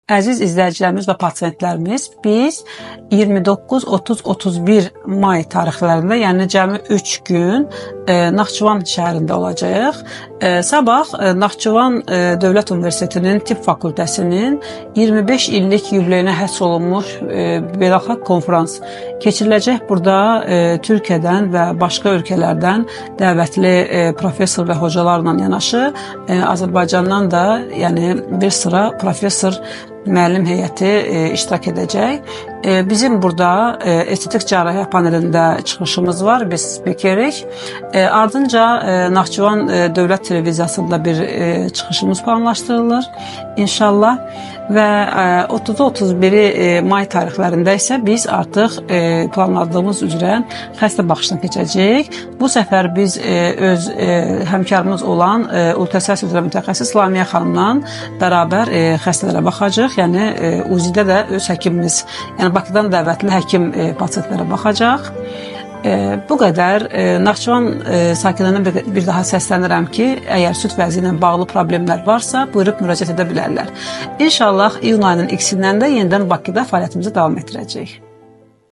Əziz izləyicilərimiz və pasiyentlərimiz, biz 29, 30, 31 may tarixlərində, yəni cəmi 3 gün Naxçıvan şəhərində olacaq. Sabah Naxçıvan Dövlət Universitetinin Tibb Fakültəsinin 25 illik yubileyinə həsr olunmuş beynəlxalq konferans keçiriləcək. Burada Türkiyədən və başqa ölkələrdən dəvətli professor və hocalarla yanaşı Azərbaycandan da yəni bir sıra professor müəllim heyəti iştirak edəcək. Bizim burada estetik cərrahiyyə panelində çıxışımız var, biz spikerik. Ardınca Naxçıvan Dövlət Televiziyasında bir çıxışımız planlaşdırılır inşallah. Və 30-31 may tarixlərində isə biz artıq planladığımız üzrə xəstə baxışına keçəcəyik. Bu səfər biz öz həmkarımız olan ultrasəs üzrə mütəxəssis Lamiyə xanımla bərabər xəstələrə baxacaq. Yəni UZİ-də də öz həkimimiz, yəni Bakıdan dəvətli həkim pasientlərə baxacaq. Bu qədər. Naxçıvan sakinlərinə bir daha səslənirəm ki, əgər süd vəzi ilə bağlı problemlər varsa, buyurub müraciət edə bilərlər. İnşallah iyun ayının ikisindən də yenidən Bakıda fəaliyyətimizi davam etdirəcəyik.